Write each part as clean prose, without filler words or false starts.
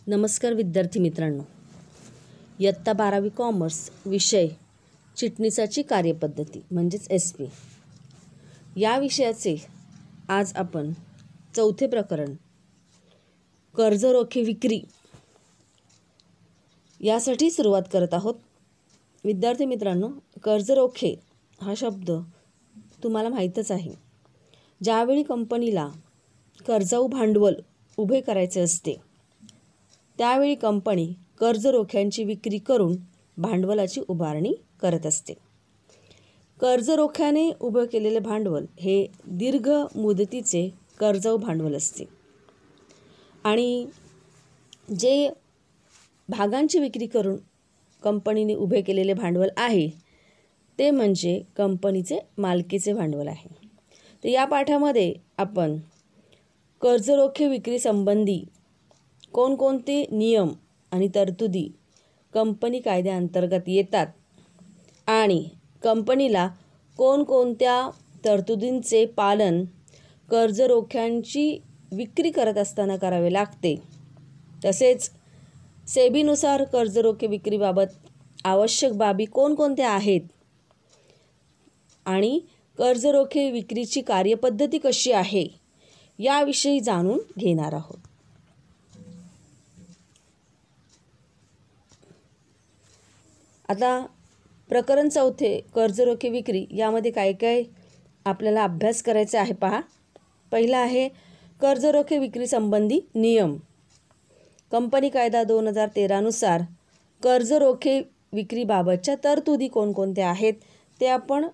नमस्कार विद्यार्थी मित्रांनो, इयत्ता 12वी कॉमर्स विषय चिटणीसाची कार्यपद्धती म्हणजेच SP या विषयाचे आज आपण चौथे प्रकरण कर्ज रोखे विक्री यासाठी सुरुवात करत आहोत। विद्यार्थी मित्रांनो, कर्ज रोखे हा शब्द तुम्हाला माहीतच आहे। ज्यावेळी कंपनीला कर्जाऊ भांडवल उभे करायचे असते त्यावेळी कंपनी कर्ज रोख्यांची विक्री करून भांडवलाची उभारणी करत असते। कर्ज रोख्याने उभे केलेले भांडवल हे दीर्घ मुदतीचे कर्जाऊ भांडवल असते आणि जे भागांची विक्री करून कंपनीने उभे केलेले भांडवल आहे ते म्हणजे कंपनीचे मालकीचे भांडवल आहे। तर या पाठामध्ये आपण कर्ज रोखे विक्री संबंधी कोणकोणते नियम आणि तरतुदी कंपनी कायद्याअंतर्गत येतात आणि कंपनीला कोणकोणत्या तरतुदींचे पालन कर्ज रोख्यांची विक्री करत असताना करावे लागते, तसेच सेबीनुसार कर्ज रोखे विक्रीबाबत आवश्यक बाबी कोणकोणत्या आहेत आणि कर्ज रोखे विक्रीची कार्यपद्धती कशी आहे याविषयी जाणून घेणार आहोत। आता प्रकरण चौथे कर्ज रोखे विक्री यामध्ये काय काय आपल्याला अभ्यास करायचा आहे पहा। पहिला आहे कर्ज रोखे विक्री संबंधी नियम। कंपनी कायदा 2013 नुसार कर्ज रोखे विक्रीबाबतच्या तरतुदी कोणकोणत्या आहेत ते आपण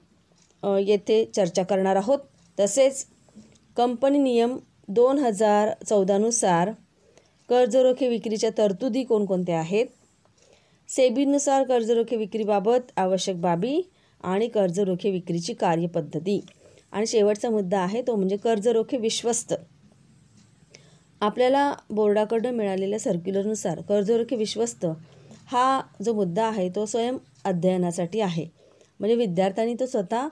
येथे चर्चा करणार आहोत। तसेच कंपनी नियम 2014 नुसार कर्ज रोखे विक्रीच्या तरतुदी कोणकोणत्या आहेत, सेबीनुसार कर्ज रोखे विक्रीबाबत आवश्यक बाबी आणि कर्ज रोखे विक्रीची कार्यपद्धती, आणि शेवटचा मुद्दा आहे तो म्हणजे कर्ज रोखे विश्वस्त। आपल्याला बोर्डाकडून मिळालेल्या सर्क्युलरनुसार कर्ज रोखे विश्वस्त हा जो मुद्दा आहे तो स्वयं अध्ययनासाठी आहे, म्हणजे विद्यार्थ्यांनी तो स्वतः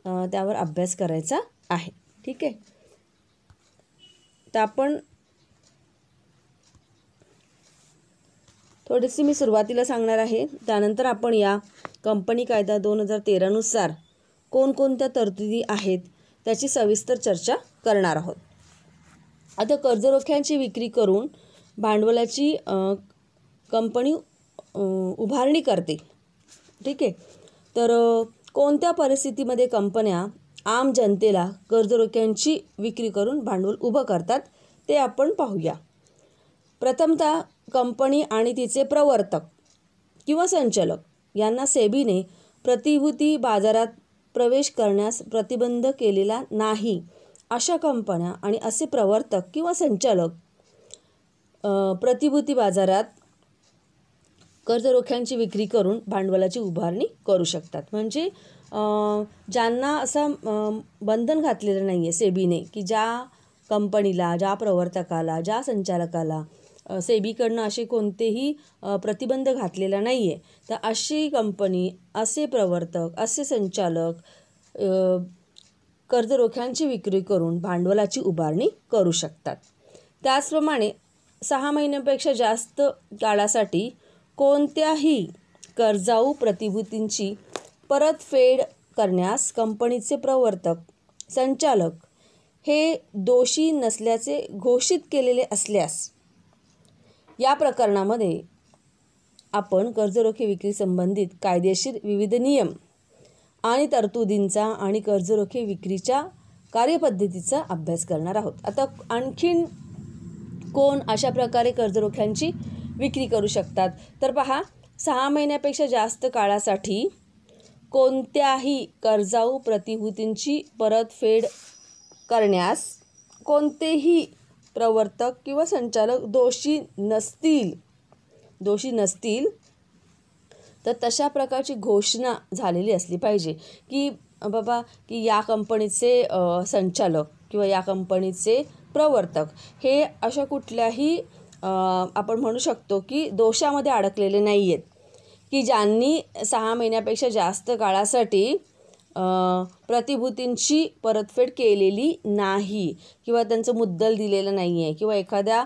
त्यावर अभ्यास करायचा आहे। ठीक आहे, तर आपण थोडीशी मी सुरुवातीला सांगणार आहे, त्यानंतर आपण या कंपनी कायदा 2013 नुसार कोणकोणत्या तरतुदी आहेत त्याची सविस्तर चर्चा करणार आहोत। आता कर्ज रोख्यांची विक्री करून भांडवलाची कंपनी उभारणी करते। ठीक आहे, तर कोणत्या परिस्थितीमध्ये कंपन्या आम जनतेला कर्ज रोख्यांची विक्री करून भांडवल उभं करतात ते आपण पाहूया। प्रथमतः कंपनी आणि तिचे प्रवर्तक किंवा संचालक यांना सेबीने प्रतिभूती बाजारात प्रवेश करण्यास प्रतिबंध केलेला नाही अशा कंपन्या आणि असे प्रवर्तक किंवा संचालक प्रतिभूती बाजारात कर्ज रोख्यांची विक्री करून भांडवलाची उभारणी करू शकतात। म्हणजे ज्यांना असं बंधन घातलेलं नाही आहे सेबीने की ज्या कंपनीला, ज्या प्रवर्तकाला, ज्या संचालकाला सेबीकडनं असे कोणतेही प्रतिबंध घातलेला नाही आहे, तर अशी कंपनी, असे प्रवर्तक, असे संचालक कर्ज रोख्यांची विक्री करून भांडवलाची उभारणी करू शकतात। त्याचप्रमाणे 6 महिन्यांपेक्षा जास्त काळासाठी कोणत्याही कर्जाऊ प्रतिभूतींची परतफेड करण्यास कंपनीचे प्रवर्तक, संचालक हे दोषी नसल्याचे घोषित केलेले असल्यास या प्रकरणामध्ये आपण कर्ज रोखे विक्री संबंधित कायदेशीर विविध नियम आणि तरतुदींचा आणि कर्ज रोखे विक्रीच्या कार्यपद्धतीचा अभ्यास करणार आहोत। आता आणखीन कोण अशा प्रकारे कर्ज रोख्यांची विक्री करू शकतात, तर पहा, 6 महिन्यापेक्षा जास्त काळासाठी कोणत्याही कर्जाऊ प्रतिभूतींची परतफेड करण्यास कोणतेही प्रवर्तक किंवा संचालक दोषी नसतील तर तशा प्रकारची घोषणा झालेली असली पाहिजे की बाबा की या कंपनीचे संचालक किंवा या कंपनीचे प्रवर्तक हे अशा कुठल्याही आपण म्हणू शकतो की दोषामध्ये अडकलेले नाही आहेत की ज्यांनी 6 महिन्यापेक्षा जास्त काळासाठी प्रतिभूतींची परतफेड केलेली नाही किंवा त्यांचं मुद्दल दिलेलं नाही आहे किंवा एखाद्या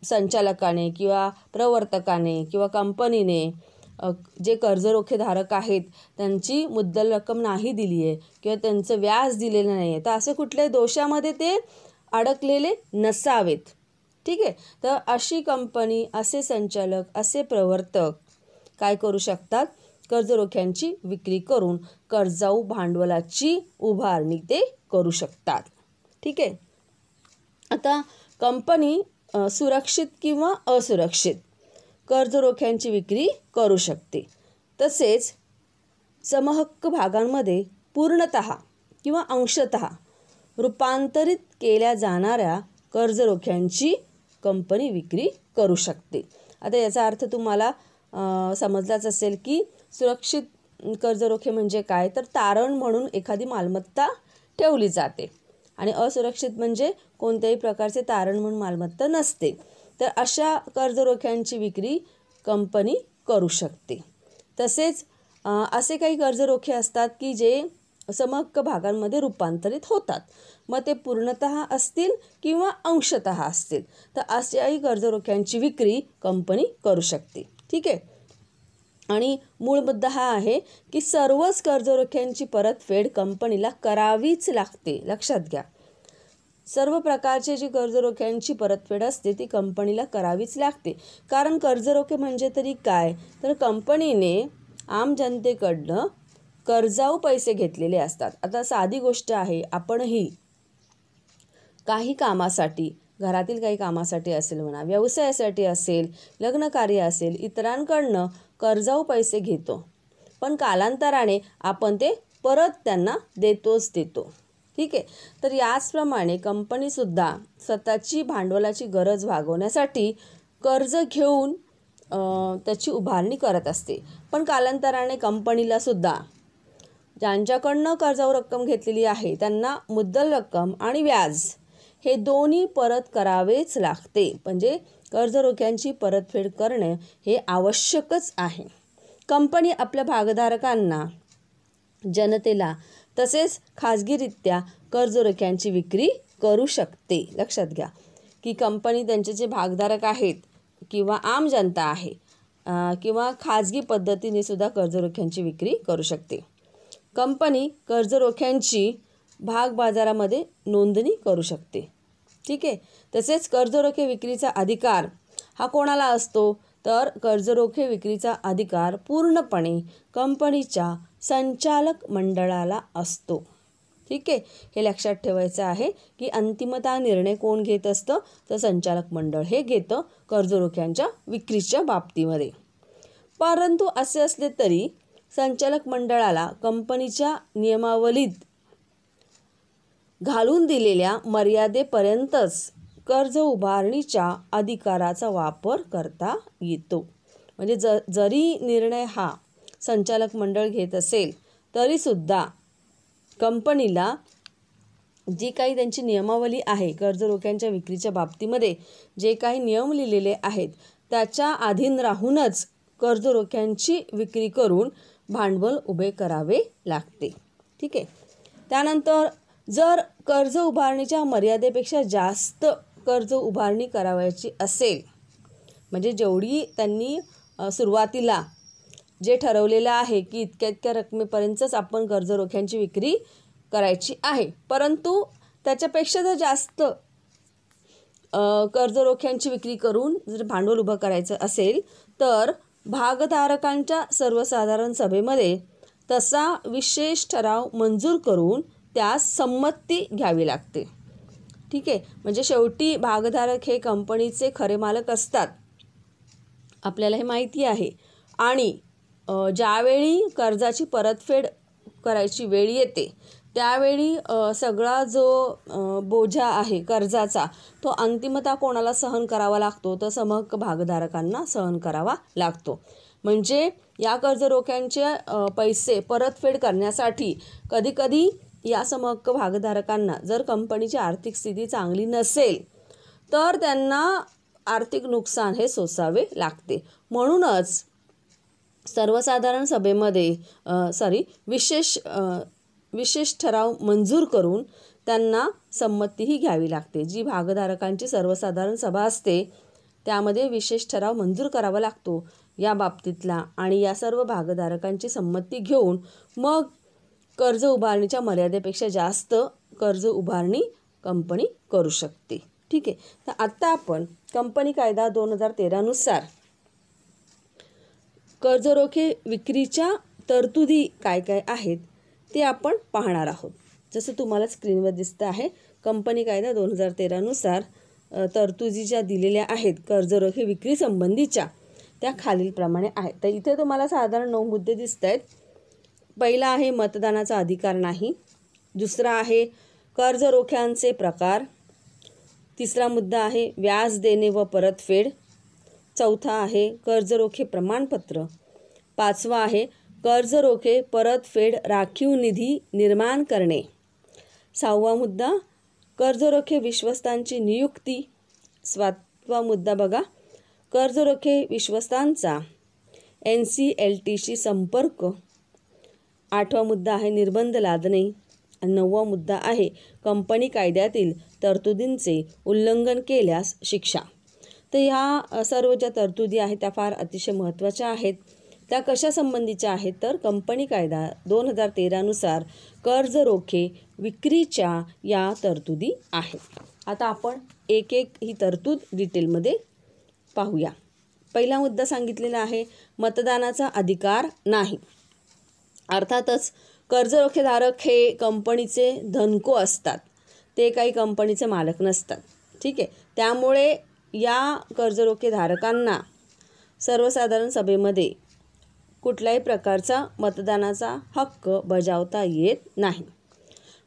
संचालकाने किंवा प्रवर्तकाने किंवा कंपनीने जे कर्जरोखेधारक आहेत त्यांची मुद्दल रक्कम नाही दिली आहे किंवा त्यांचं व्याज दिलेलं नाही आहे, तर असे कुठल्याही दोषामध्ये ते अडकलेले नसावेत. ठीक आहे. तर अशी कंपनी, असे संचालक, असे प्रवर्तक काय करू शकतात, कर्जरोख्यांची विक्री करून कर्जाऊ भांडवलाची उभारणी ते करू शकतात. ठीक आहे. आता कंपनी सुरक्षित किंवा असुरक्षित कर्जरोख्यांची विक्री करू शकते. तसेच समहक्क भागांमध्ये पूर्णतः किंवा अंशतः रूपांतरित केल्या जाणाऱ्या कर्जरोख्यांची कंपनी विक्री करू शकते. आता याचा अर्थ तुम्हाला समजलाच असेल की सुरक्षित कर्जरोखे म्हणजे काय, तर तारण म्हणून एखादी मालमत्ता ठेवली जाते आणि असुरक्षित म्हणजे कोणत्याही प्रकारचे तारण म्हणून मालमत्ता नसते. तर अशा कर्जरोख्यांची विक्री कंपनी करू शकते. तसेच असे काही कर्जरोखे असतात की जे समहक्क भागांमध्ये रूपांतरित होतात, मग ते पूर्णतः असतील किंवा अंशतः असतील, तर अशाही कर्जरोख्यांची विक्री कंपनी करू शकते. ठीक आहे. आणि मूळ मुद्दा हा आहे की सर्वच कर्जरोख्यांची परतफेड कंपनीला करावीच लागते. लक्षात घ्या, सर्व प्रकारचे जी कर्जरोख्यांची परतफेड असते ती कंपनीला करावीच लागते. कारण कर्जरोखे म्हणजे तरी काय, तर कंपनीने आम जनतेकडनं कर्जाऊ पैसे घेतलेले असतात. आता साधी गोष्ट आहे, आपणही काही कामासाठी, घरातील काही कामासाठी असेल म्हणा, व्यवसायासाठी असेल, लग्नकार्य असेल, इतरांकडनं कर्जाऊ पैसे घेतो, पण कालांतराने आपण ते परत त्यांना देतो. ठीक आहे. तर याचप्रमाणे कंपनीसुद्धा स्वतःची भांडवलाची गरज भागवण्यासाठी कर्ज घेऊन त्याची उभारणी करत असते, पण कालांतराने कंपनीला सुद्धा ज्यांच्याकडनं कर्जाऊ रक्कम घेतलेली आहे त्यांना मुद्दल रक्कम आणि व्याज हे दोन्ही परत करावेच लागते. म्हणजे कर्जरोख्यांची परतफेड करणे हे आवश्यकच आहे. कंपनी आपल्या भागधारकांना, जनतेला तसेच खाजगीरित्या कर्जरोख्यांची विक्री करू शकते. लक्षात घ्या की कंपनी त्यांचे जे भागधारक आहेत किंवा आम जनता आहे किंवा खाजगी पद्धतीने सुद्धा कर्जरोख्यांची विक्री करू शकते. कंपनी कर्जरोख्यांची भाग बाजारामध्ये नोंदणी करू शकते. ठीक आहे. तसेच कर्जरोखे विक्रीचा अधिकार हा कोणाला असतो, तर कर्जरोखे विक्रीचा अधिकार पूर्णपणे कंपनीच्या संचालक मंडळाला असतो. ठीक आहे. हे लक्षात ठेवायचं आहे की अंतिमतः निर्णय कोण घेत असतं, तर संचालक मंडळ हे घेतं कर्जरोख्यांच्या विक्रीच्या बाबतीमध्ये. परंतु असे असले तरी संचालक मंडळाला कंपनीच्या नियमावलीत घालून दिलेल्या मर्यादेपर्यंतच कर्ज उभारणीच्या अधिकाराचा वापर करता येतो. म्हणजे जरी निर्णय हा संचालक मंडळ घेत असेल तरीसुद्धा कंपनीला जी काही त्यांची नियमावली आहे, कर्जरोख्यांच्या विक्रीच्या बाबतीमध्ये जे काही नियम लिहिलेले आहेत त्याच्या अधीन राहूनच कर्जरोख्यांची विक्री करून भांडवल उभे करावे लागते. ठीक आहे. त्यानंतर जर कर्ज उभारणीच्या मर्यादेपेक्षा जास्त कर्ज उभारणी करावयाची असेल, म्हणजे जेवढी त्यांनी सुरुवातीला जे ठरवलेलं आहे की इतक्या रकमेपर्यंतच आपण कर्जरोख्यांची विक्री करायची आहे, परंतु त्याच्यापेक्षा जर जास्त कर्जरोख्यांची विक्री करून जर भांडवल उभं करायचं असेल तर भागधारकांच्या सर्वसाधारण सभेमध्ये तसा विशेष ठराव मंजूर करून त्यास संमती घ्यावी लागते. ठीक आहे. म्हणजे शेवटी भागधारक हे कंपनीचे खरे मालक असतात, आपल्याला हे माहिती आहे. आणि ज्यावेळी कर्जाची परतफेड करायची वेळ येते त्यावेळी सगळा जो बोजा आहे कर्जाचा तो अंतिमतः कोणाला सहन करावा लागतो, तर समहक्क भागधारकांना सहन करावा लागतो. म्हणजे या कर्जरोख्यांचे पैसे परतफेड करण्यासाठी कधीकधी या समहक्क भागधारकांना जर कंपनीची आर्थिक स्थिती चांगली नसेल तर त्यांना आर्थिक नुकसान हे सोसावे लागते. म्हणूनच सर्वसाधारण सभेमध्ये विशेष ठराव मंजूर करून त्यांना संमतीही घ्यावी लागते. जी भागधारकांची सर्वसाधारण सभा असते त्यामध्ये विशेष ठराव मंजूर करावा लागतो या बाबतीतला, आणि या सर्व भागधारकांची संमती घेऊन मग कर्ज उभारणीच्या मर्यादेपेक्षा जास्त कर्ज उभारणी कंपनी करू शकते. ठीक आहे. तर आत्ता आपण कंपनी कायदा 2013 नुसार कर्जरोखे विक्रीच्या तरतुदी काय काय आहेत ते आपण पाहणार आहोत. जसं तुम्हाला स्क्रीनवर दिसतं आहे, कंपनी कायदा 2013 नुसार तरतुदी ज्या दिलेल्या आहेत कर्जरोखे विक्री संबंधीच्या त्या खालीलप्रमाणे आहेत. तर इथे तुम्हाला साधारण 9 मुद्दे दिसत आहेत. पहिला आहे मतदानाचा अधिकार नाही. दुसरा आहे कर्जरोख्यांचे प्रकार. तिसरा मुद्दा आहे व्याज देणे व परतफेड. चौथा आहे कर्जरोखे प्रमाणपत्र. पाचवा आहे कर्जरोखे परतफेड राखीव निधी निर्माण करणे. सहावा मुद्दा कर्जरोखे विश्वस्तांची नियुक्ती. सातवा मुद्दा बघा, कर्जरोखे विश्वस्तांचा NCLTशी संपर्क. आठवा मुद्दा आहे निर्बंध लादणे. आणि 9वा मुद्दा आहे कंपनी कायद्यातील तरतुदींचे उल्लंघन केल्यास शिक्षा. तर ह्या सर्व ज्या तरतुदी आहेत त्या फार अतिशय महत्त्वाच्या आहेत. त्या कशासंबंधीच्या आहेत तर कंपनी कायदा 2013 नुसार कर्जरोखे विक्रीच्या या तरतुदी आहेत. आता आपण एक एक ही तरतूद डिटेलमध्ये पाहूया. पहिला मुद्दा सांगितलेला आहे मतदानाचा अधिकार नाही. अर्थातच कर्जरोखेधारक हे कंपनीचे धनको असतात, ते काही कंपनीचे मालक नसतात. ठीक आहे. त्यामुळे या कर्जरोखेधारकांना सर्वसाधारण सभेमध्ये कुठल्याही प्रकारचा मतदानाचा हक्क बजावता येत नाही.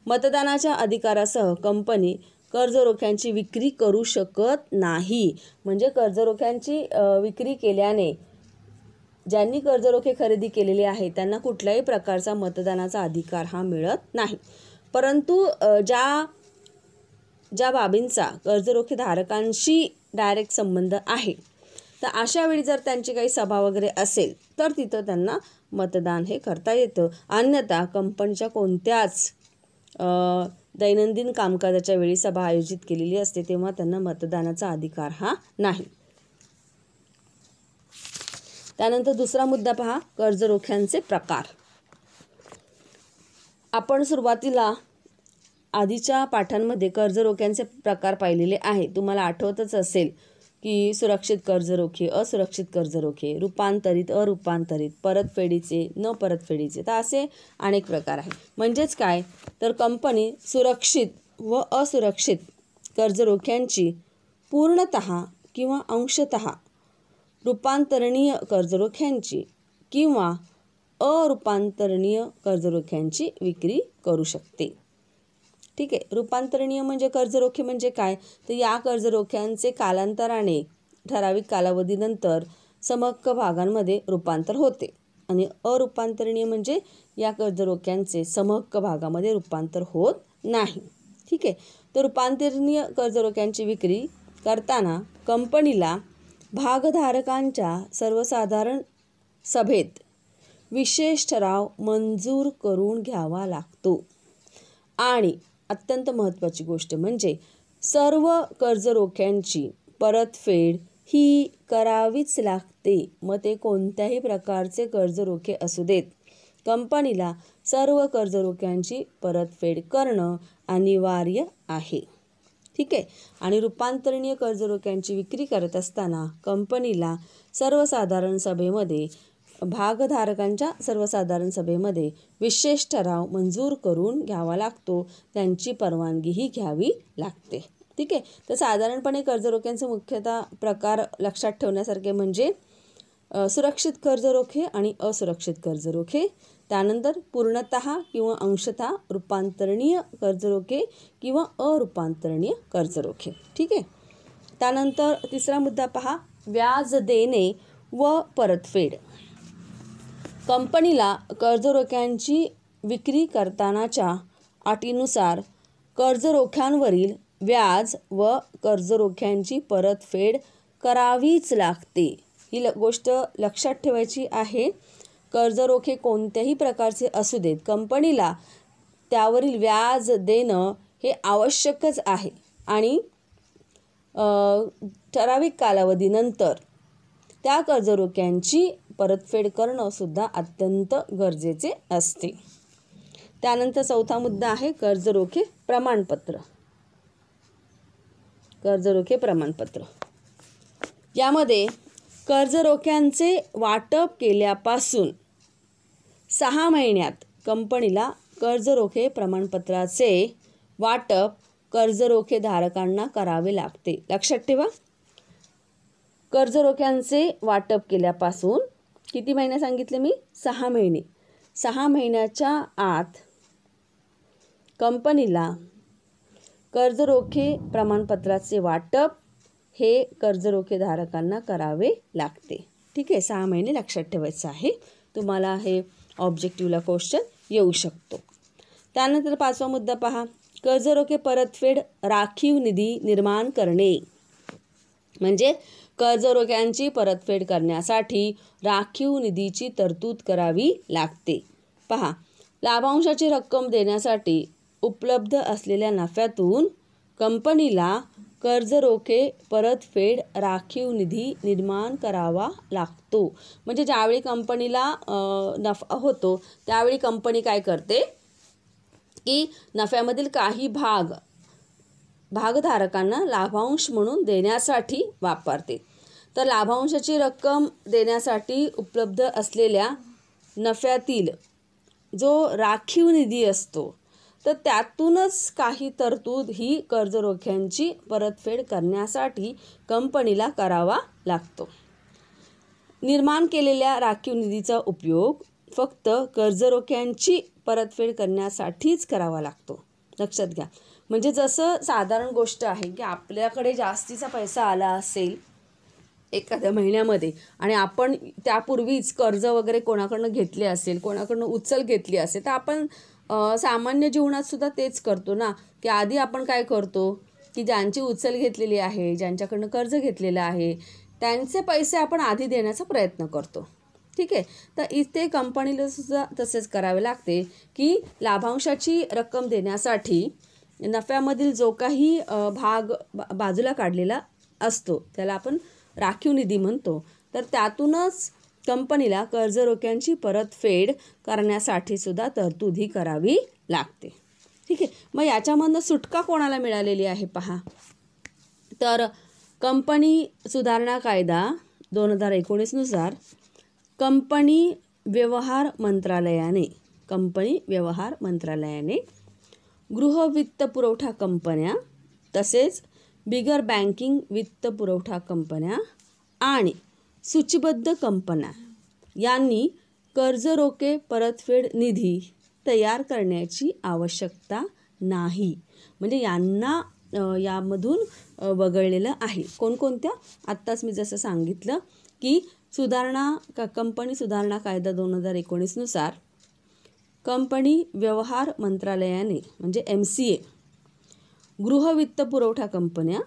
मतदानाच्या अधिकारासह कंपनी कर्जरोख्यांची विक्री करू शकत नाही. म्हणजे कर्जरोख्यांची विक्री केल्याने ज्यांनी कर्जरोखे खरेदी केलेले आहे त्यांना कुठल्याही प्रकारचा मतदानाचा अधिकार हा मिळत नाही. परंतु ज्या बाबींचा कर्जरोखेधारकांशी डायरेक्ट संबंध आहे, तर अशा वेळी जर त्यांची काही सभा वगैरे असेल तर तिथं त्यांना मतदान हे करता येतं. अन्यथा कंपनीच्या कोणत्याच दैनंदिन कामकाजाच्या वेळी सभा आयोजित केलेली असते तेव्हा त्यांना मतदानाचा अधिकार हा नाही. त्यानंतर दुसरा मुद्दा पहा, कर्जरोख्यांचे प्रकार. आपण सुरुवातीला आधीच्या पाठांमध्ये कर्जरोख्यांचे प्रकार पाहिलेले आहे. तुम्हाला आठवतच असेल की सुरक्षित कर्जरोखे, असुरक्षित कर्जरोखे, रूपांतरित, अरूपांतरित, परतफेडीचे, न परतफेडीचे, तर असे अनेक प्रकार आहेत. म्हणजेच काय तर कंपनी सुरक्षित व असुरक्षित कर्जरोख्यांची पूर्णतः किंवा अंशतः, रूपांतरणीय कर्जरोख्यांची किंवा अरूपांतरणीय कर्जरोख्यांची विक्री करू शकते. ठीक आहे. रूपांतरणीय म्हणजे कर्जरोखे म्हणजे काय तर या कर्जरोख्यांचे कालांतराने ठराविक कालावधीनंतर समहक्क भागांमध्ये रूपांतर होते. आणि अरूपांतरणीय म्हणजे या कर्जरोख्यांचे समहक्क भागामध्ये रूपांतर होत नाही. ठीक आहे. तर रूपांतरणीय कर्जरोख्यांची विक्री करताना कंपनीला भागधारकांच्या सर्वसाधारण सभेत विशेष ठराव मंजूर करून घ्यावा लागतो. आणि अत्यंत महत्त्वाची गोष्ट म्हणजे सर्व कर्जरोख्यांची परतफेड ही करावीच लागते. मग ते कोणत्याही प्रकारचे कर्जरोखे असू देत, कंपनीला सर्व कर्जरोख्यांची परतफेड करणं अनिवार्य आहे. ठीक आहे. आणि रूपांतरणीय कर्जरोख्यांची विक्री करत असताना कंपनीला सर्वसाधारण सभेमध्ये भागधारकांच्या सर्वसाधारण सभेमध्ये विशेष ठराव मंजूर करून घ्यावा लागतो. त्यांची परवानगीही घ्यावी लागते. ठीक आहे. तर साधारणपणे कर्जरोख्यांचे मुख्यतः प्रकार लक्षात ठेवण्यासारखे म्हणजे सुरक्षित कर्जरोखे आणि असुरक्षित कर्जरोखे. त्यानंतर पूर्णतः किंवा अंशतः रूपांतरणीय कर्जरोखे किंवा अरूपांतरणीय कर्जरोखे. ठीक आहे. त्यानंतर तिसरा मुद्दा पहा, व्याज देणे व परतफेड. कंपनीला कर्जरोख्यांची विक्री करतानाच्या अटीनुसार कर्जरोख्यांवरील व्याज व कर्जरोख्यांची परतफेड करावीच लागते. ही गोष्ट लक्षात ठेवायची आहे. कर्जरोखे कोणत्याही प्रकारचे असू देत, कंपनीला त्यावरील व्याज देणं हे आवश्यकच आहे. आणि ठराविक कालावधीनंतर त्या कर्जरोख्यांची परतफेड करणं सुद्धा अत्यंत गरजेचे असते. त्यानंतर चौथा मुद्दा आहे कर्जरोखे प्रमाणपत्र. कर्जरोखे प्रमाणपत्र यामध्ये कर्जरोख्यांचे वाटप केल्यापासून 6 महिन्यात कंपनीला कर्जरोखे प्रमाणपत्राचे वाटप कर्जरोखेधारकांना करावे लागते. लक्षात ठेवा, कर्जरोख्यांचे वाटप केल्यापासून किती महिने सांगितले मी? 6 महिने. 6 महिन्याच्या आत कंपनीला कर्जरोखे प्रमाणपत्राचे वाटप हे कर्जरोखेधारकांना करावे लागते. ठीक आहे, 6 महिने लक्षात ठेवायचं आहे. तुम्हाला हे ऑब्जेक्टिव्हला क्वेश्चन येऊ शकतो. त्यानंतर 5वा मुद्दा पहा, कर्जरोखे परतफेड राखीव निधी निर्माण करणे. म्हणजे कर्जरोख्यांची परतफेड करण्यासाठी राखीव निधीची तरतूद करावी लागते. पहा, लाभांशाची रक्कम देण्यासाठी उपलब्ध असलेल्या नफ्यातून कंपनीला कर्जरोखे परतफेड राखीव निधी निर्माण करावा लागतो. म्हणजे ज्यावेळी कंपनीला नफा होतो त्यावेळी कंपनी काय करते की नफ्यामधील काही भागधारकांना लाभांश म्हणून देण्यासाठी वापरते. तर लाभांशाची रक्कम देण्यासाठी उपलब्ध असलेल्या नफ्यातील जो राखीव निधी असतो तर त्यातूनच काही तरतूद ही कर्जरोख्यांची परतफेड करण्यासाठी कंपनीला करावा लागतो. निर्माण केलेल्या राखीव निधीचा उपयोग फक्त कर्जरोख्यांची परतफेड करण्यासाठीच करावा लागतो. लक्षात घ्या, म्हणजे जसं साधारण गोष्ट आहे की आपल्याकडे जास्तीचा पैसा आला असेल एखाद्या महिन्यामध्ये आणि आपण त्यापूर्वीच कर्ज वगैरे कोणाकडनं घेतले असेल, कोणाकडनं उचल घेतली असेल, तर आपण सामान्य जीवनात सुद्धा तेच करतो ना, की आधी आपण काय करतो की ज्यांची उचल घेतलेली आहे, ज्यांच्याकडनं कर्ज घेतलेलं आहे त्यांचे पैसे आपण आधी देण्याचा प्रयत्न करतो. ठीक आहे, तर इथे कंपनीला सुद्धा तसेच करावे लागते की लाभांशाची रक्कम देण्यासाठी नफ्यामधील जो काही भाग बाजूला काढलेला असतो त्याला आपण राखीव निधी म्हणतो. तर त्यातूनच कंपनीला कर्जरोख्यांची परतफेड करण्यासाठी सुद्धा तरतूद ही करावी लागते. ठीक आहे, मग याच्यामधनं सुटका कोणाला मिळालेली आहे पहा, तर कंपनी सुधारणा कायदा 2019 नुसार कंपनी व्यवहार मंत्रालयाने गृह वित्त पुरवठा कंपन्या तसेच बिगर बँकिंग वित्त पुरवठा कंपन्या आणि सूचीबद्ध कंपन्या यांनी कर्जरोखे परतफेड निधी तयार करण्याची आवश्यकता नाही. म्हणजे यांना यामधून वगळलेलं आहे. कोणकोणत्या? आत्ताच मी जसं सांगितलं की कंपनी सुधारणा कायदा 2019 नुसार कंपनी व्यवहार मंत्रालयाने म्हणजे MCA गृह वित्त पुरवठा कंपन्या,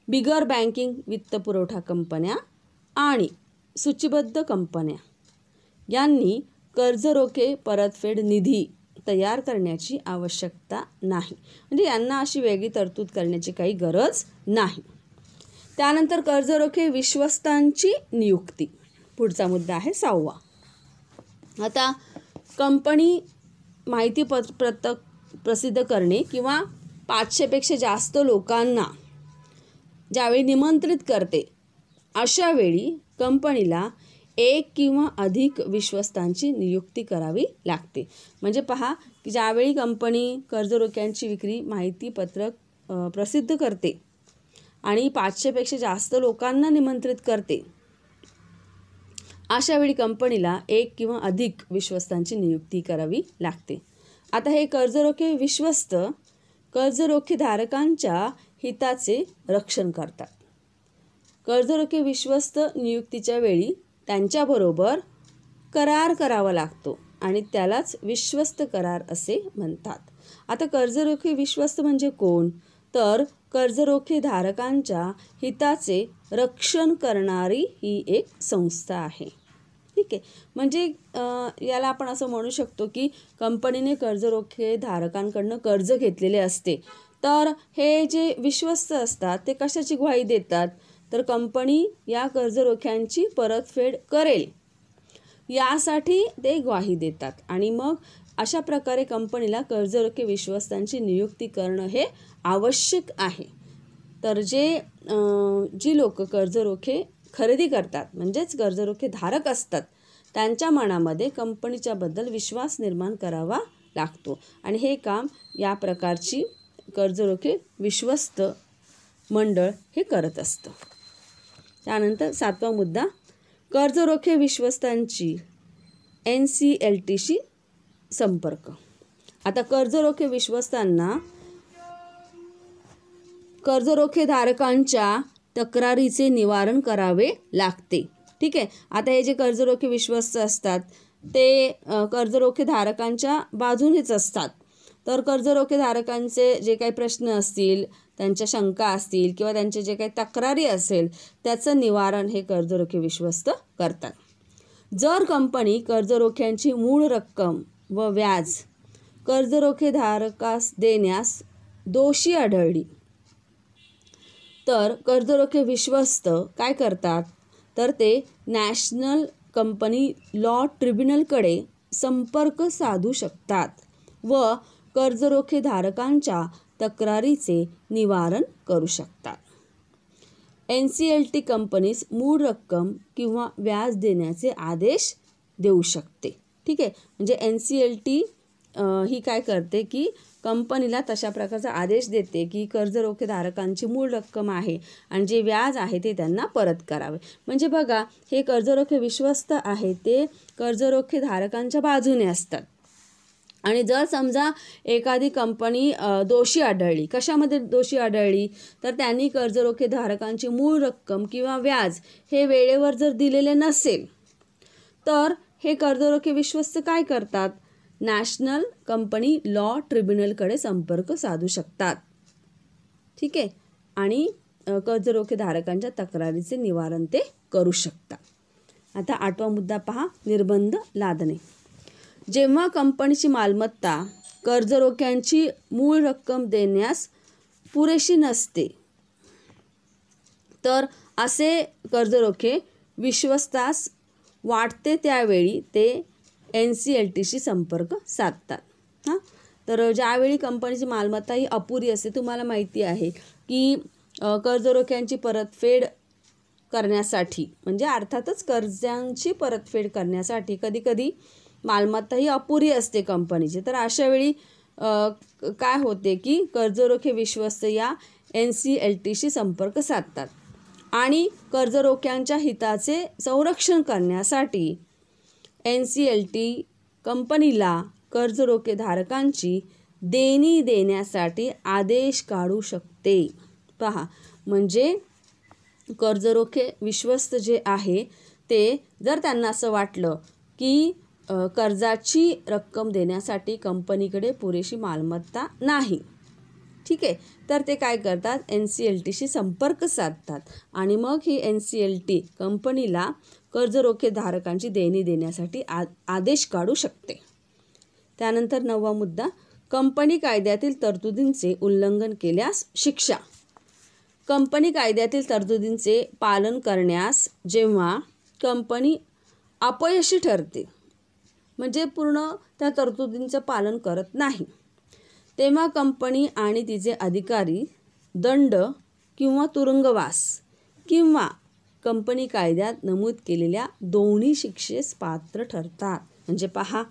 बिगर बँकिंग वित्त पुरवठा कंपन्या आणि सूचीबद्ध कंपन्या यांनी कर्जरोखे परतफेड निधी तयार करण्याची आवश्यकता नाही. म्हणजे यांना अशी वेगळी तरतूद करण्याची काही गरज नाही. त्यानंतर कर्जरोखे विश्वस्तांची नियुक्ती. पुढचा मुद्दा आहे 6वा. आता कंपनी माहिती पत्रक प्रसिद्ध करणे किंवा 500पेक्षा जास्त लोकांना ज्यावेळी निमंत्रित करते अशा वेळी कंपनीला 1 किंवा अधिक विश्वस्तांची नियुक्ती करावी लागते. म्हणजे पहा की ज्यावेळी कंपनी कर्जरोख्यांची विक्री माहिती पत्रक प्रसिद्ध करते आणि 500पेक्षा जास्त लोकांना निमंत्रित करते अशावेळी कंपनीला 1 किंवा अधिक विश्वस्तांची नियुक्ती करावी लागते. आता हे कर्जरोखे विश्वस्त कर्जरोखेधारकांच्या हिताचे रक्षण करतात. कर्जरोखे विश्वस्त नियुक्तीच्या वेळी त्यांच्याबरोबर करार करावा लागतो आणि त्यालाच विश्वस्त करार असे म्हणतात. आता कर्जरोखे विश्वस्त म्हणजे कोण? तर कर्जरोखेधारकांच्या हिताचे रक्षण करणारी ही एक संस्था आहे. ठीक आहे, म्हणजे याला आपण असं म्हणू शकतो की कंपनीने कर्जरोखेधारकांकडनं कर्ज घेतलेले असते तर हे जे विश्वस्त असतात ते कशाची ग्वाही देतात, तर कंपनी या कर्जरोख्यांची परतफेड करेल यासाठी ते ग्वाही देतात. आणि मग अशा प्रकारे कंपनीला कर्जरोखे विश्वस्तांची नियुक्ती करणं हे आवश्यक आहे. तर जी लोक कर्जरोखे खरेदी करतात म्हणजेच कर्जरोखे धारक असतात त्यांच्या मनामध्ये कंपनीच्याबद्दल विश्वास निर्माण करावा लागतो आणि हे काम या प्रकारची कर्जरोखे विश्वस्त मंडळ हे करत असतं. त्यानंतर 7वा मुद्दा, कर्जरोखे विश्वस्तांची NCLTशी संपर्क. आता कर्जरोखे विश्वस्तांना कर्जरोखे धारकांच्या तक्रारीचे निवारण करावे लागते. ठीक आहे. आता हे जे कर्जरोखे विश्वस्त असतात ते कर्जरोखे धारकांच्या बाजूनेच असतात. तर कर्जरोखे धारकांचे जे काही प्रश्न असतील, त्यांच्या शंका असतील किंवा त्यांचे जे काही तक्रारी असेल त्याचं निवारण हे कर्जरोखे विश्वस्त करतात. जर कंपनी कर्जरोख्यांची मूळ रक्कम व व्याज कर्जरोखे धारकास देण्यास दोषी आढळली तर कर्जरोखे विश्वस्त काय करतात, तर ते नॅशनल कंपनी लॉ ट्रिब्युनलकडे संपर्क साधू शकतात व कर्जरोखे धारकांच्या तक्रारीचे निवारण करू शकतात. NCLT कंपनीस मूळ रक्कम किंवा व्याज देण्याचे आदेश देऊ शकते. ठीक आहे. म्हणजे NCLT ही काय करते की कंपनीला तशा प्रकारचा आदेश देते की कर्जरोखे धारकांची मूळ रक्कम आहे आणि जे व्याज आहे ते त्यांना परत करावे. म्हणजे बघा, हे कर्जरोखे विश्वस्त आहे ते कर्जरोखे धारकांच्या बाजूने असतात. आणि जर समजा एखादी कंपनी दोषी आढळली, कशामध्ये दोषी आढळली, तर त्यांनी कर्जरोखे धारकांची मूळ रक्कम किंवा व्याज हे वेळेवर जर दिलेले नसेल तर हे कर्जरोखे विश्वस्त काय करतात, नॅशनल कंपनी लॉ ट्रिब्युनलकडे संपर्क साधू शकतात. ठीक आहे. आणि कर्जरोखे धारकांच्या तक्रारीचे निवारण ते करू शकतात. आता 8वा मुद्दा पहा, निर्बंध लादणे. जेव्हा कंपनीची मालमत्ता कर्जरोख्यांची मूळ रक्कम देण्यास पुरेशी नसते तर असे कर्जरोखे विश्वस्तास वाटते त्यावेळी ते NCLTशी संपर्क साधतात. तर ज्यावेळी कंपनीची मालमत्ता ही अपुरी असते, तुम्हाला माहिती आहे की कर्जरोख्यांची परतफेड करण्यासाठी म्हणजे अर्थातच कर्जांची परतफेड करण्यासाठी कधीकधी मालमत्ता ही अपुरी असते कंपनीची. तर अशावेळी काय होते की कर्जरोखे विश्वस्त या NCLTशी संपर्क साधतात आणि कर्जरोख्यांच्या हिताचे संरक्षण करण्यासाठी NCLT कंपनीला कर्जरोखे धारकांची देणी देण्यासाठी आदेश काढू शकते. पहा, म्हणजे कर्जरोखे विश्वस्त जे आहे ते जर त्यांना असं वाटलं की कर्जाची रक्कम देण्यासाठी कंपनीकडे पुरेशी मालमत्ता नाही, ठीक आहे, तर ते काय करतात, NCLTशी संपर्क साधतात आणि मग ही NCLT कंपनीला कर्जरोखे धारकांची देणी देण्यासाठी आदेश काढू शकते. त्यानंतर 9वा मुद्दा, कंपनी कायद्यातील तरतुदींचे उल्लंघन केल्यास शिक्षा. कंपनी कायद्यातील तरतुदींचे पालन करण्यास जेव्हा कंपनी अपयशी ठरते म्हणजे पूर्ण त्या तरतुदींचं पालन करत नाही तेव्हा कंपनी आणि तिचे अधिकारी दंड किंवा तुरुंगवास किंवा कंपनी कायद्यात नमूद केलेल्या दोन्ही शिक्षेस पात्र ठरतात. म्हणजे पहा,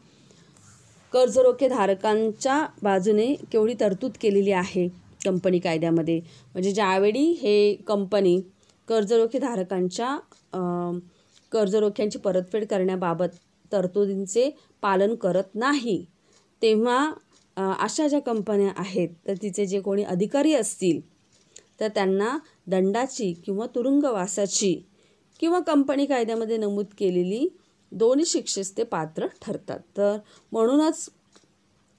कर्जरोखे धारकांच्या बाजूने केवढी तरतूद केलेली आहे कंपनी कायद्यामध्ये. म्हणजे ज्यावेळी हे कंपनी कर्जरोखे धारकांच्या कर्जरोख्यांची परतफेड करण्याबाबत तरतुदींचे पालन करत नाही तेव्हा अशा ज्या कंपन्या आहेत तर तिचे जे कोणी अधिकारी असतील तर त्यांना दंडाची किंवा तुरुंगवासाची किंवा कंपनी कायद्यामध्ये नमूद केलेली दोन्ही शिक्षेस ते पात्र ठरतात. तर म्हणूनच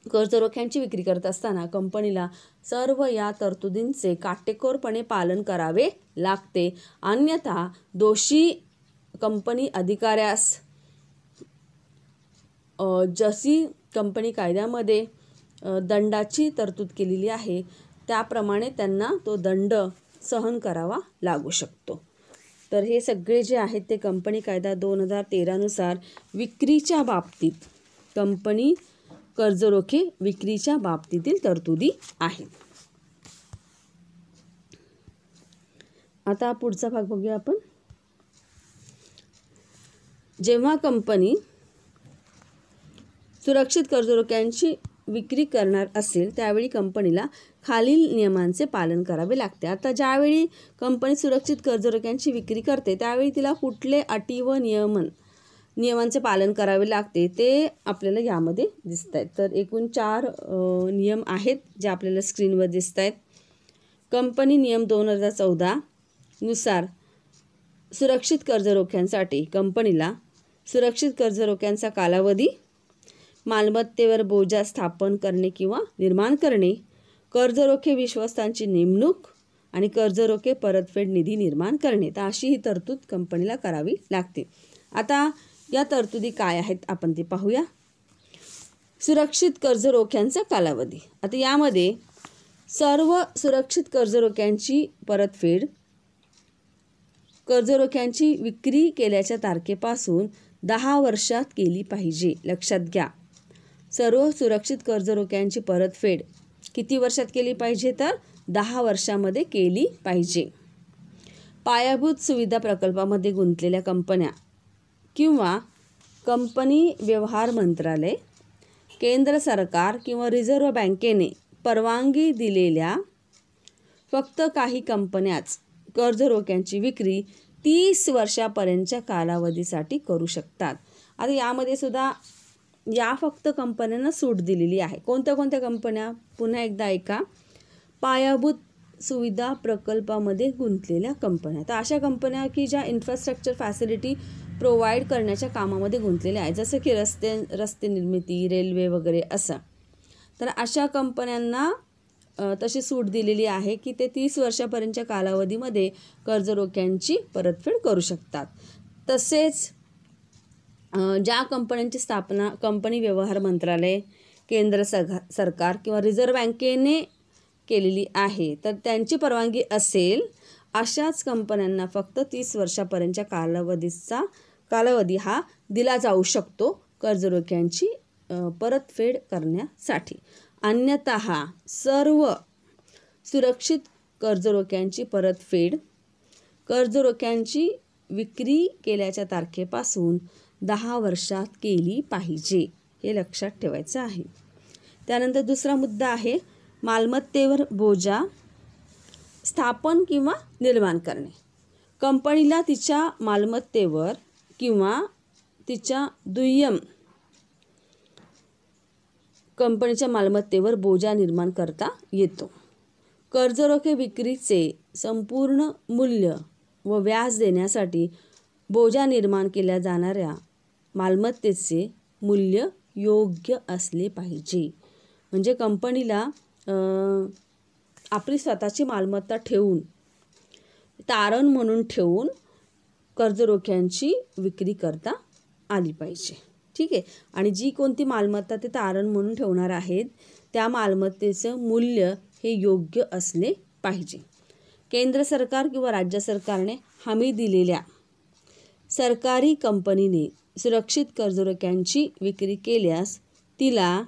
कर्जरोख्यांची विक्री करत असताना कंपनीला सर्व या तरतुदींचे काटेकोरपणे पालन करावे लागते. अन्यथा दोषी कंपनी अधिकाऱ्यास जशी कंपनी कायद्यामध्ये दंडाची तरतूद केलेली आहे त्याप्रमाणे त्यांना तो दंड सहन करावा लागू शकतो. तर हे सगळे जे आहेत ते कंपनी कायदा 2013नुसार विक्रीच्या बाबतीत कंपनी कर्जरोखे विक्रीच्या बाबतीतील तरतुदी आहेत. आता पुढचा भाग बघूया आपण. जेव्हा कंपनी सुरक्षित कर्जरोख्यांची विक्री करणार असेल त्यावेळी कंपनीला खालील नियमांचे पालन करावे लागते. आता ज्यावेळी कंपनी सुरक्षित कर्जरोख्यांची विक्री करते त्यावेळी तिला कुठले अटी व नियमांचे पालन करावे लागते ते आपल्याला यामध्ये दिसत आहेत. तर एकूण 4 नियम आहेत जे आपल्याला स्क्रीनवर दिसत आहेत. कंपनी नियम 2014 नुसार सुरक्षित कर्जरोख्यांसाठी कंपनीला सुरक्षित कर्जरोख्यांचा कालावधी, मालमत्तेवर बोजा स्थापन करणे किंवा निर्माण करणे, कर्जरोखे विश्वस्तांची नेमणूक आणि कर्जरोखे परतफेड निधी निर्माण करणे. तर अशी ही तरतूद कंपनीला करावी लागते. आता या तरतुदी काय आहेत आपण ते पाहूया. सुरक्षित कर्जरोख्यांचा कालावधी. आता यामध्ये सर्व सुरक्षित कर्जरोख्यांची परतफेड कर्जरोख्यांची विक्री केल्याच्या तारखेपासून 10 वर्षात केली पाहिजे. लक्षात घ्या, सर्व सुरक्षित कर्जरोख्यांची परतफेड किती वर्षात केली पाहिजे तर 10 वर्षामध्ये केली पाहिजे. पायाभूत सुविधा प्रकल्पामध्ये गुंतलेल्या कंपन्या किंवा कंपनी व्यवहार मंत्रालय, केंद्र सरकार किंवा रिझर्व्ह बँकेने परवानगी दिलेल्या फक्त काही कंपन्याच कर्जरोख्यांची विक्री 30 वर्षापर्यंतच्या कालावधीसाठी करू शकतात. आता यामध्ये सुद्धा या फक्त कंपन्यांना सूट दिलेली आहे. कोणत्या कोणत्या कंपन्या? पुन्हा एकदा ऐका. पायाभूत सुविधा प्रकल्पामध्ये गुंतलेल्या कंपन्या. तर अशा कंपन्या की ज्या इन्फ्रास्ट्रक्चर फॅसिलिटी प्रोव्हाइड करण्याच्या कामामध्ये गुंतलेल्या आहेत, जसं की रस्ते निर्मिती, रेल्वे वगैरे असं. तर अशा कंपन्यांना तशी सूट दिलेली आहे की ते 30 वर्षापर्यंतच्या कालावधीमध्ये कर्जरोख्यांची परतफेड करू शकतात. तसेच ज्या कंपन्यांची स्थापना कंपनी व्यवहार मंत्रालय, केंद्र सरकार किंवा रिझर्व्ह बँकेने केलेली आहे तर त्यांची परवानगी असेल अशाच कंपन्यांना फक्त 30 वर्षापर्यंतच्या कालावधी हा दिला जाऊ शकतो कर्जरोख्यांची परतफेड करण्यासाठी. अन्यतः सर्व सुरक्षित कर्जरोख्यांची परतफेड कर्जरोख्यांची विक्री केल्याच्या तारखेपासून 10 वर्षात केली पाहिजे. हे लक्षात ठेवायचं आहे. त्यानंतर दुसरा मुद्दा आहे मालमत्तेवर बोजा स्थापन किंवा निर्माण करणे. कंपनीला तिच्या मालमत्तेवर किंवा तिच्या दुय्यम कंपनीच्या मालमत्तेवर बोजा निर्माण करता येतो. कर्जरोखे विक्रीचे संपूर्ण मूल्य व व्याज देण्यासाठी बोजा निर्माण केल्या जाणाऱ्या मालमत्तेचे मूल्य योग्य असले पाहिजे. म्हणजे कंपनीला आपली स्वतःची मालमत्ता ठेवून तारण म्हणून ठेवून कर्जरोख्यांची विक्री करता आली पाहिजे. ठीक आहे. आणि जी कोणती मालमत्ता ते तारण म्हणून ठेवणार आहेत त्या मालमत्तेचं मूल्य हे योग्य असले पाहिजे. केंद्र सरकार किंवा राज्य सरकारने हमी दिलेल्या सरकारी कंपनीने सुरक्षित कर्जरोख्यांची विक्री केल्यास तिला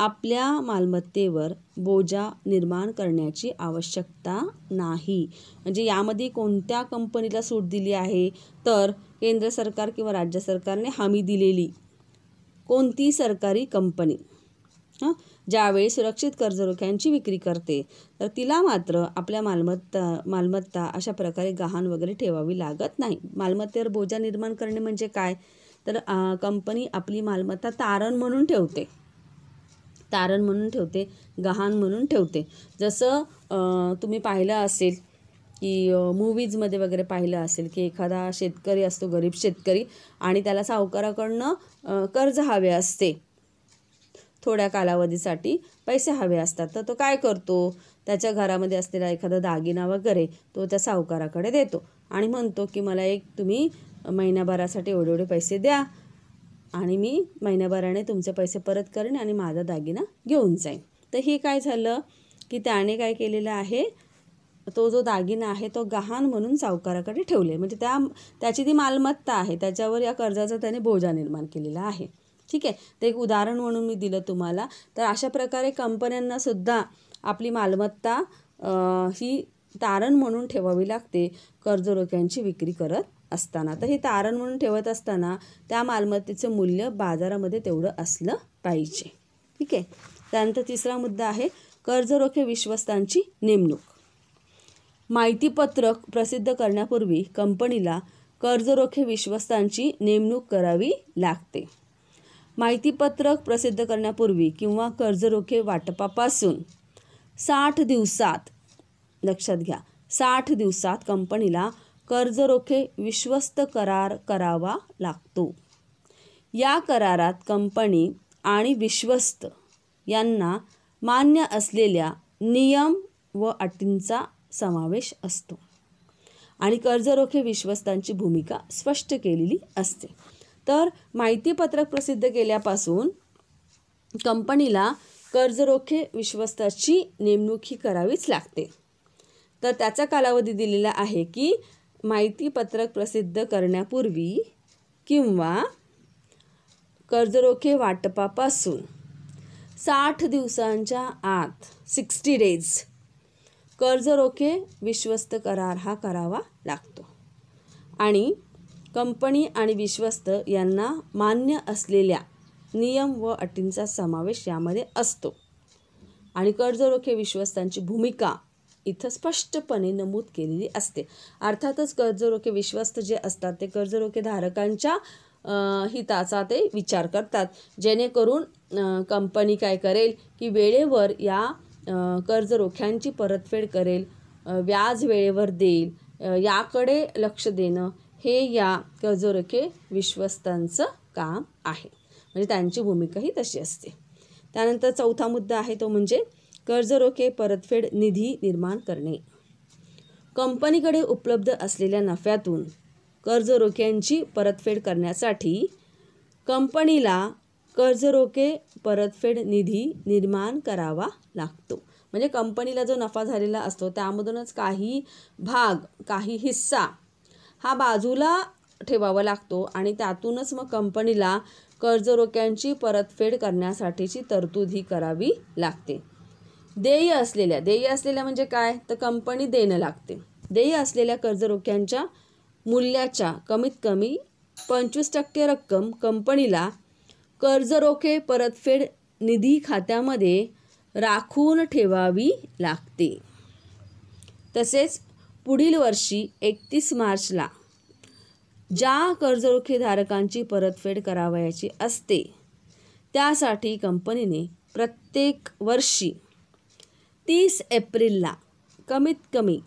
आपल्या मालमत्तेवर बोजा निर्माण करण्याची आवश्यकता नाही. म्हणजे यामध्ये कोणत्या कंपनीला सूट दिली आहे तर केंद्र सरकार किंवा राज्य सरकारने हमी दिलेली कोणती सरकारी कंपनी ज्यावेळी सुरक्षित कर्जरोख्यांची विक्री करते तर तिला मात्र आपल्या मालमत्ता अशा प्रकारे गहाण वगैरे ठेवावी लागत नाही. मालमत्तेवर बोजा निर्माण करणे म्हणजे काय तर कंपनी आपली मालमत्ता तारण म्हणून ठेवते, गहाण म्हणून ठेवते. जसं तुम्ही पाहिलं असेल की मूवीजमध्ये वगैरे पाहिलं असेल की एखादा शेतकरी असतो, गरीब शेतकरी, आणि त्याला सावकाराकडनं कर्ज हवे असते, थोड्या कालावधीसाठी पैसे हवे असतात. तर तो काय करतो, त्याच्या घरामध्ये असलेला एखादा दागिना वगैरे तो त्या सावकाराकडे देतो आणि म्हणतो की मला तुम्ही महिन्याभरासाठी एवढे पैसे द्या आणि मी महिन्याभराने तुमचे पैसे परत करेन आणि माझा दागिना घेऊन जाईन. तर हे काय झालं, की त्याने काय केलेलं आहे, तो जो दागिना आहे तो गहाण म्हणून सावकाराकडे ठेवले, म्हणजे त्याची ती मालमत्ता आहे, त्याच्यावर या कर्जाचा त्याने बोजा निर्माण केलेला आहे. ठीक आहे, ते एक उदाहरण म्हणून मी दिलं तुम्हाला. तर अशा प्रकारे कंपन्यांना सुद्धा आपली मालमत्ता ही तारण म्हणून ठेवावी लागते कर्जरोख्यांची विक्री करत असताना. तर हे तारण म्हणून ठेवत असताना त्या मालमत्तेचं मूल्य बाजारामध्ये तेवढं असलं पाहिजे. ठीक आहे. त्यानंतर तिसरा मुद्दा आहे कर्जरोखे विश्वस्तांची नेमणूक. माहितीपत्रक प्रसिद्ध करण्यापूर्वी कंपनीला कर्जरोखे विश्वस्तांची नेमणूक करावी लागते. माहितीपत्रक प्रसिद्ध करण्यापूर्वी किंवा कर्जरोखे वाटपापासून 60 दिवसात, लक्षात घ्या, 60 दिवसात कंपनीला कर्जरोखे विश्वस्त करार करावा लागतो. या करारात कंपनी आणि विश्वस्त यांना मान्य असलेल्या नियम व अटींचा समावेश असतो आणि कर्जरोखे विश्वस्तांची भूमिका स्पष्ट केलेली असते. तर माहितीपत्रक प्रसिद्ध केल्यापासून कंपनीला कर्जरोखे विश्वस्ताची नेमणूक ही करावीच लागते. तर त्याचा कालावधी दिलेला आहे की माहितीपत्रक प्रसिद्ध करण्यापूर्वी किंवा कर्जरोखे वाटपापासून 60 दिवसांच्या आत 60 डेज कर्जरोखे विश्वस्त करार हा करावा लागतो आणि कंपनी आणि विश्वस्त यांना मान्य असलेल्या नियम व अटींचा समावेश यामध्ये असतो आणि कर्जरोखे विश्वस्तांची भूमिका इथं स्पष्टपणे नमूद केलेली असते. अर्थातच कर्जरोखे विश्वस्त जे असतात ते कर्जरोखे धारकांच्या हिताचा ते विचार करतात, जेणेकरून कंपनी काय करेल की वेळेवर या कर्जरोख्यांची परतफेड करेल, व्याज वेळेवर देईल, याकडे लक्ष देणं हे या कर्जरोखे विश्वस्तांचं काम आहे. म्हणजे त्यांची भूमिका ही तशी असते. त्यानंतर चौथा मुद्दा आहे तो म्हणजे कर्जरोखे परतफेड निधी निर्माण करणे. कंपनीकडे उपलब्ध असलेल्या नफ्यातून कर्जरोख्यांची परतफेड करण्यासाठी कंपनीला कर्जरोखे परतफेड निधी निर्माण करावा लागतो. म्हणजे कंपनीला जो नफा झालेला असतो त्यामधूनच काही भाग, काही हिस्सा हा बाजूला ठेवावा लागतो आणि त्यातूनच मग कंपनीला कर्जरोख्यांची परतफेड करण्यासाठीची तरतूद ही करावी लागते. देय असलेल्या म्हणजे काय, तर कंपनी देणं लागते. देय असलेल्या कर्जरोख्यांच्या मूल्याच्या कमीत कमी 25% रक्कम कंपनीला कर्जरोखे परतफेड निधी खात्यामध्ये राखून ठेवावी लागते. तसेच पुढील वर्षी 31 मार्चला ज्या कर्जरोखे धारकांची परतफेड करावयाची असते त्यासाठी कंपनीने प्रत्येक वर्षी 30 एप्रिलला कमीत कमी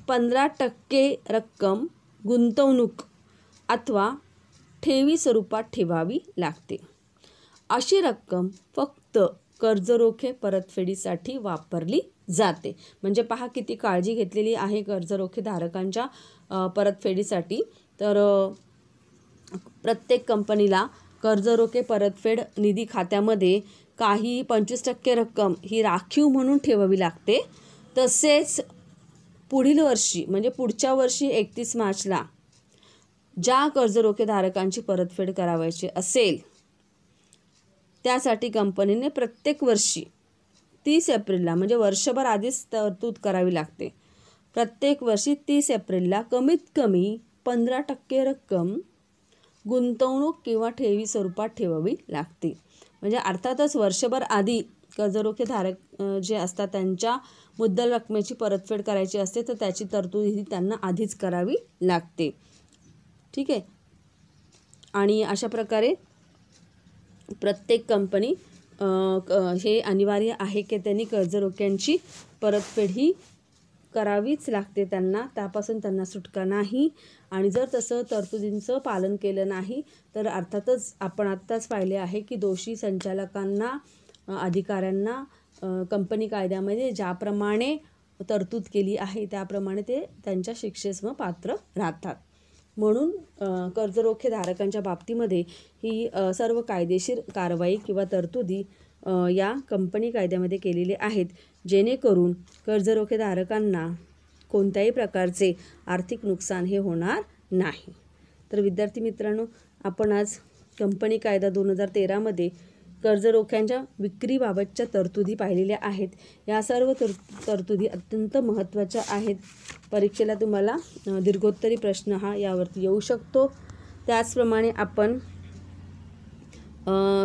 15% रक्कम गुंतवणूक अथवा ठेवी स्वरूपात ठेवावी लागते. अशी रक्कम फक्त कर्जरोखे परतफेडीसाठी वापरली जाते. म्हणजे पहा किती काळजी घेतलेली आहे कर्जरोखे धारकांच्या परतफेडीसाठी. तर प्रत्येक कंपनीला कर्जरोखे परतफेड निधी खात्यामध्ये काही 25% रक्कम ही राखीव म्हणून ठेवावी लागते. तसेच पुढील वर्षी म्हणजे पुढच्या वर्षी 31 मार्चला ज्या कर्जरोखे धारकांची परतफेड करावयाची असेल त्यासाठी कंपनीने प्रत्येक वर्षी 30 एप्रिलला म्हणजे वर्षभर आधीच तरतूद करावी लागते. प्रत्येक वर्षी 30 एप्रिलला कमीत कमी 15% रक्कम गुंतवणूक किंवा ठेवी स्वरूपात ठेवावी लागते. म्हणजे अर्थातच वर्षभर आधी कर्जरोखे धारक जे असतात त्यांच्या मुद्दल रकमेची परतफेड करायची असते, तर त्याची तरतूद ही त्यांना आधीच करावी लागते. ठीक आहे. आणि अशा प्रकारे प्रत्येक कंपनी हे अनिवार्य आहे की त्यांनी कर्जरोख्यांची परतफेड ही करावीच लागते त्यांना, त्यापासून त्यांना सुटका नाही. आणि जर तसं तरतुदींचं पालन केलं नाही तर अर्थातच आपण आत्ताच पाहिले आहे की दोषी संचालकांना, अधिकाऱ्यांना कंपनी कायद्यामध्ये ज्याप्रमाणे तरतूद केली आहे त्याप्रमाणे ते त्यांच्या शिक्षेस पात्र राहतात. म्हणून कर्जरोखे धारकांच्या बाबतीमध्ये ही सर्व कायदेशीर कारवाई किंवा तरतुदी या कंपनी कायद्यामध्ये केलेले आहेत, जेणेकरून कर्जरोखेधारकांना कोणत्याही प्रकारचे आर्थिक नुकसान हे होणार नाही. तर विद्यार्थी मित्रांनो, आपण आज कंपनी कायदा 2013मध्ये कर्जरोख्यांच्या विक्रीबाबतच्या तरतुदी पाहिलेल्या आहेत. या सर्व तरतुदी अत्यंत महत्त्वाच्या आहेत. परीक्षेला तुम्हाला दीर्घोत्तरी प्रश्न हा यावरती येऊ शकतो. त्याचप्रमाणे आपण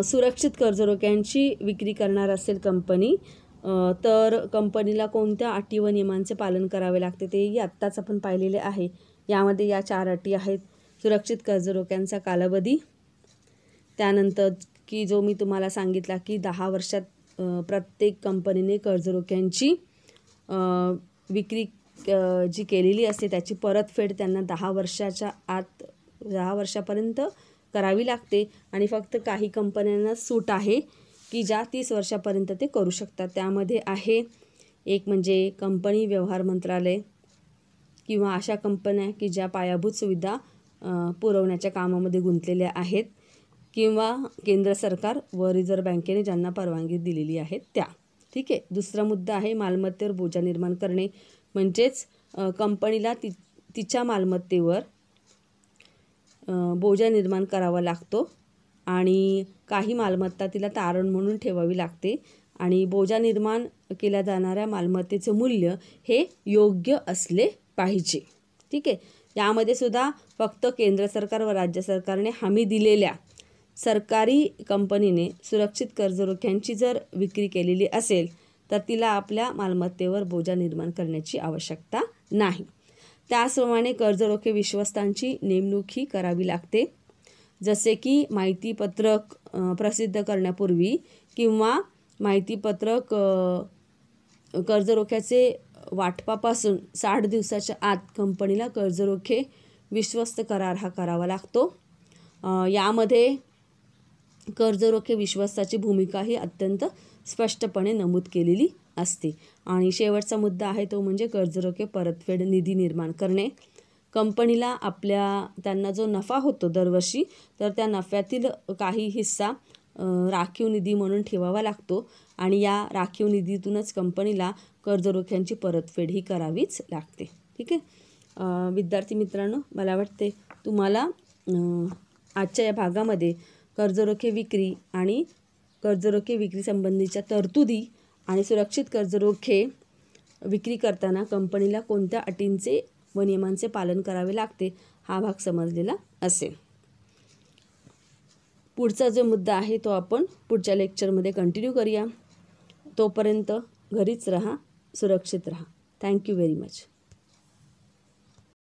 सुरक्षित कर्जरोख्यांची विक्री करणार असेल कंपनी, तर कंपनीला कोणत्या अटी व नियमांचे पालन करावे लागते तेही आत्ताच आपण पाहिलेले आहे. यामध्ये या 4 अटी आहेत. सुरक्षित कर्जरोख्यांचा कालावधी, त्यानंतर की जो मी तुम्हाला सांगितला की 10 वर्षात प्रत्येक कंपनीने कर्जरोख्यांची विक्री जी केलेली असते त्याची परतफेड त्यांना 10 वर्षाच्या आत 10 वर्षापर्यंत करावी लागते आणि फक्त काही कंपन्यांना सूट आहे की ज्या 30 वर्षापर्यंत ते करू शकतात. त्यामध्ये आहे एक म्हणजे कंपनी व्यवहार मंत्रालय किंवा अशा कंपन्या की ज्या पायाभूत सुविधा पुरवण्याच्या कामामध्ये गुंतलेल्या आहेत, किंवा केंद्र सरकार व रिझर्व्ह बँकेने ज्यांना परवानगी दिलेली आहे त्या. ठीक आहे. दुसरा मुद्दा आहे मालमत्तेवर बोजा निर्माण करणे, म्हणजेच कंपनीला तिच्या मालमत्तेवर बोजा निर्माण करावा लागतो आणि काही मालमत्ता तिला तारण म्हणून ठेवावी लागते आणि बोजा निर्माण केल्या जाणाऱ्या मालमत्तेचे मूल्य हे योग्य असले पाहिजे. ठीक आहे. यामध्ये सुद्धा फक्त केंद्र सरकार व राज्य सरकारने हमी दिलेल्या सरकारी कंपनीने सुरक्षित कर्जरोख्यांची जर विक्री केलेली असेल तर तिला आपल्या मालमत्तेवर बोजा निर्माण करण्याची आवश्यकता नाही. त्याचप्रमाणे कर्जरोखे विश्वस्तांची नेमणूकही करावी लागते, जसे की माहितीपत्रक प्रसिद्ध करण्यापूर्वी किंवा माहितीपत्रक कर्जरोख्याचे वाटपापासून 60 दिवसाच्या आत कंपनीला कर्जरोखे विश्वस्त करार हा करावा लागतो. यामध्ये कर्जरोखे विश्वासाची भूमिका ही अत्यंत स्पष्टपणे नमूद केलेली असते. आणि शेवटचा मुद्दा आहे तो म्हणजे कर्जरोखे परतफेड निधी निर्माण करणे. कंपनीला त्यांना जो नफा होतो दरवर्षी, तर त्या नफ्यातील काही हिस्सा राखीव निधी म्हणून ठेवावा लागतो आणि या राखीव निधीतूनच कंपनीला कर्जरोख्यांची परतफेड ही करावीच लागते. ठीक आहे. विद्यार्थी मित्रांनो, मला वाटते तुम्हाला आजच्या या भागामध्ये कर्जरोखे विक्री आणि कर्जरोखे विक्री संबंधीच्या तरतुदी आणि सुरक्षित कर्जरोखे विक्री करताना कंपनीला कोणत्या अटींचे व नियमांचे पालन करावे लागते हा भाग समजलेला असेल. पुढचा जो मुद्दा आहे तो आपण पुढच्या लेक्चरमध्ये कंटिन्यू करूया. तोपर्यंत घरीच राहा, सुरक्षित राहा. Thank you very much.